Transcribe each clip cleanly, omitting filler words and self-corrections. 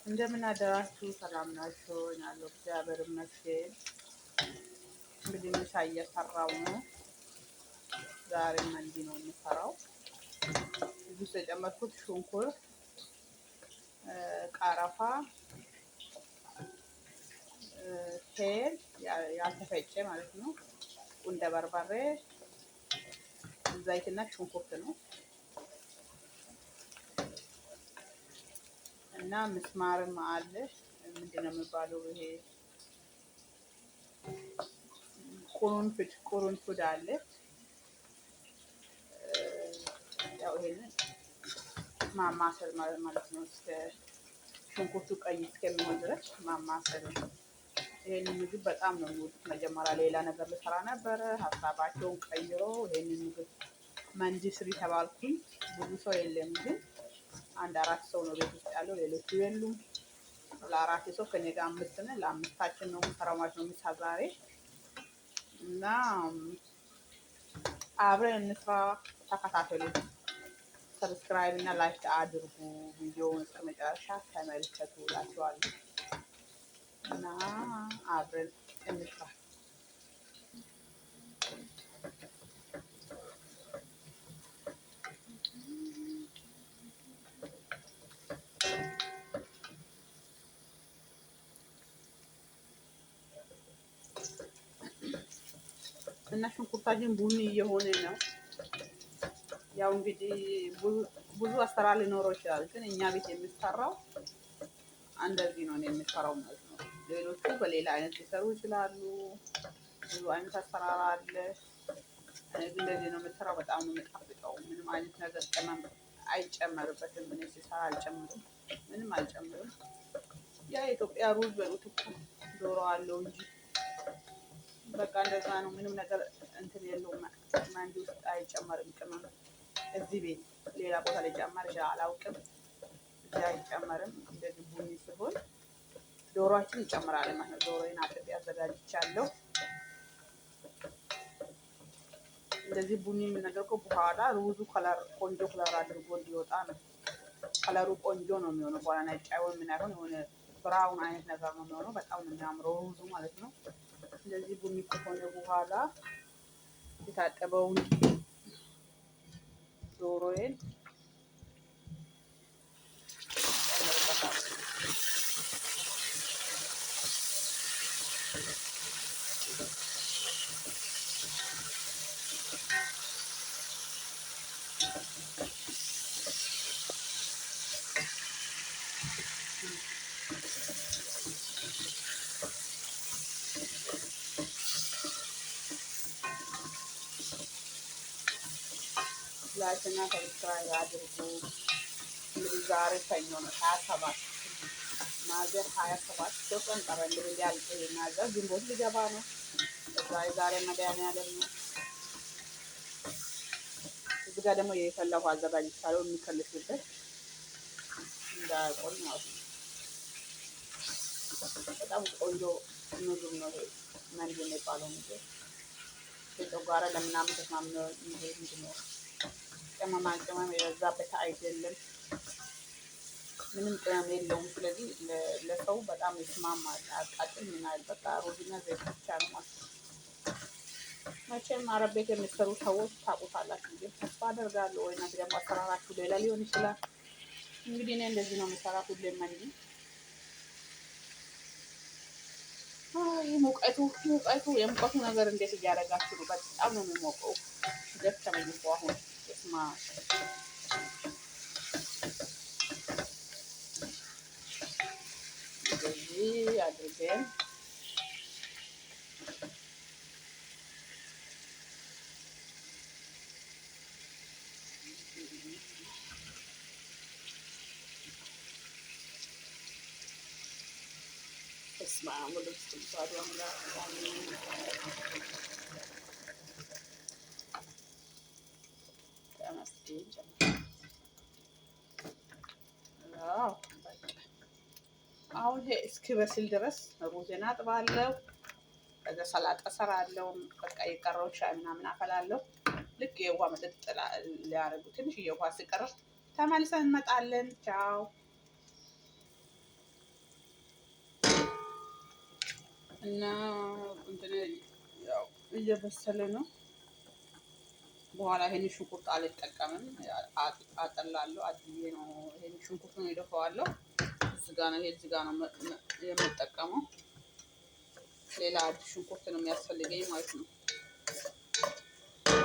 እንደምን አደራችሁ? ሰላም ናችሁ? ያለው እግዚአብሔር ይመስገን። እንግዲህ ምሳ እየሰራው ነው። ዛሬ መንዲ ነው የምሰራው። እዚህ ውስጥ የጨመርኩት ሽንኩርት፣ ቀረፋ፣ ቴል ያልተፈጨ ማለት ነው፣ ቁንደ በርበሬ፣ ዘይትና ሽንኩርት ነው እና ምስማርም አለ። ምንድነው የሚባለው ይሄ ቁርንፉድ አለ። ያው ይሄንን ማማሰል ማለት ነው። እስከ ሽንኩርቱ ቀይ እስከሚሆን ድረስ ማማሰል። ይሄንን ምግብ በጣም ነው የሚወዱት። መጀመሪያ ሌላ ነገር ልሰራ ነበረ፣ ሀሳባቸውን ቀይሮ ይሄንን ምግብ መንዲ ስሪ ተባልኩኝ። ብዙ ሰው የለም ግን 1-4 ሰው ነው ቤት ውስጥ ያለው፣ ሌሎቹ የሉም። ለ4 ሰው ከኔ ጋር 5 ነን። ለ5ታችን ነው የምሰራው ማለት ነው ምሳ ዛሬ እና አብረን እንስራ። ተከታተሉ። ሰብስክራይብ እና ላይክ አድርጉ። ቪዲዮውን እስከ መጨረሻ ተመልከቱ እላችኋለሁ እና አብረን እንስራ። እና ሽንኩርታችን ቡኒ እየሆነ ነው። ያው እንግዲህ ብዙ አሰራር ሊኖረው ይችላል፣ ግን እኛ ቤት የሚሰራው እንደዚህ ነው የሚሰራው ማለት ነው። ሌሎቹ በሌላ አይነት ሊሰሩ ይችላሉ። ብዙ አይነት አሰራር አለ። እንደዚህ ነው የምሰራው። በጣም ነው የሚጣፍጠው። ምንም አይነት ነገር አይጨመርበትም። እኔ ሲሰራ አልጨምርም፣ ምንም አልጨምርም። ያ የኢትዮጵያ ሩዝ በሉት እኮ ዶሮ አለው እንጂ በቃ እንደዛ ነው። ምንም ነገር እንትን የለውም። መንዲ ውስጥ አይጨመርም ቅመም። እዚህ ቤት ሌላ ቦታ ላይ ጨመር አላውቅም። እዚህ አይጨመርም። እንደዚህ ቡኒ ሲሆን ዶሮአችን እንጨምራለን ማለት ነው። ዶሮዬን አጥቤ አዘጋጅቻለሁ። እንደዚህ ቡኒ የምናደርገው በኋላ ሩዙ ከለር ቆንጆ ከለር አድርጎ እንዲወጣ ነው። ከለሩ ቆንጆ ነው የሚሆነው። በኋላ ነጭ አይሆን ምን አይሆን የሆነ ብራውን አይነት ነገር ነው የሚሆነው። በጣም ነው የሚያምረው ሩዙ ማለት ነው። እንደዚህ ቡኒ ከሆነ በኋላ የታጠበውን ዶሮዬን ላይክ እና ሰብስክራይብ አድርጉ። እንግዲህ ዛሬ ሰኞ ነው 27 ሚያዝያ 27 ሶስት ቀን ቀረ። እንግዲህ ያልቅ ሚያዝያ ግንቦት ሊገባ ነው። ዛሬ መድኃኒዓለም ነው። እዚህ ጋር ደግሞ የፈለጉ አዘጋጅቻለሁ የሚከልስበት እንዳያቆይ ማለት ነው። በጣም ቆንጆ ምግብ ነው ይሄ መንዲ የሚባለው ምግብ። ጨጓራ ለምናምን ተስማሚ ነው። ምንድን ነው ቅመማ ቅመም የበዛበት አይደለም። ምንም ቅመም የለውም። ስለዚህ ለሰው በጣም ይስማማል። አቃጥል ምን አይል። በቃ ሩዝና ዘይት ብቻ ነው ማለት ነው። መቼም አረብ ቤት የሚሰሩ ሰዎች ታውቁታላችሁ እንጂ ተስፋ አደርጋለሁ። ወይ ነገር ደግሞ አሰራራችሁ ሌላ ሊሆን ይችላል። እንግዲህ እኔ እንደዚህ ነው የምሰራት ሁሌም መንዲ። የሙቀቱ ነገር እንዴት እያደረጋችሁ ነው? በጣም ነው የሚሞቀው። ደስ ተመልሶ አሁን ስማ እንደዚህ አድርገን እስማ ወደስ ተሳዱ አምላክ አሁን ይሄ እስኪበስል ድረስ ሩዜን አጥባለሁ። ከዛ ሰላጣ እሰራለሁ። በቃ የቀረው ሻይ ምናምን አፈላለሁ። ልክ የውሃ መጠጥ ሊያደርጉ ትንሽ የውሃ ሲቀር ተመልሰን እንመጣለን። ቻው እና እንትን ያው እየበሰለ ነው። በኋላ ይሄን ሽንኩርት አልጠቀምም፣ አጠላለሁ። አጥዬ ነው ይሄን ሽንኩርቱን እደፋዋለሁ። እዚህ ጋር ነው የምጠቀመው። ሌላ አዲስ ሽንኩርት ነው የሚያስፈልገኝ ማለት ነው።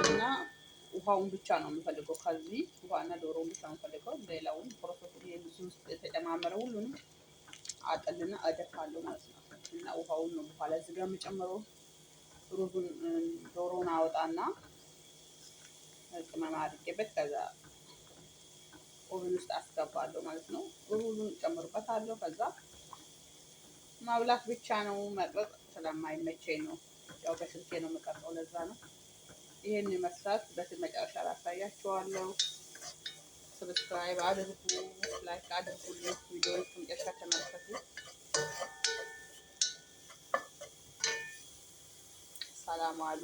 እና ውሃውን ብቻ ነው የምፈልገው። ከዚህ ውሃና ዶሮውን ብቻ ነው የምፈልገው። ሌላውን ፕሮሰሱ የዚህ ውስጥ የተጨማመረ ሁሉንም አጠልና እደፋለሁ ማለት ነው። እና ውሃውን ነው በኋላ እዚህ ጋር የምጨምረው። ሩዙን ዶሮውን አወጣና ቅመም አድርጌበት ከዛ ኦቨን ውስጥ አስገባለሁ ማለት ነው። ሩዙን ጨምርበታለሁ። ከዛ ማብላት ብቻ ነው። መቅረጽ ስለማይመቸኝ ነው። ያው በስልኬ ነው የምቀርጸው፣ ለዛ ነው። ይሄን ይመስላል። በመጨረሻ ላሳያችኋለሁ። ሰብስክራይብ አድርጉ፣ ላይክ አድርጉልኝ። ቪዲዮውን መጨረሻ ተመልከቱ። ሰላም አሉ።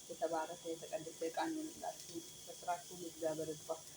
የተባረከ የተቀደሰ ቀን ይሁንላችሁ። በስራችሁ እግዚአብሔር ይባርክ።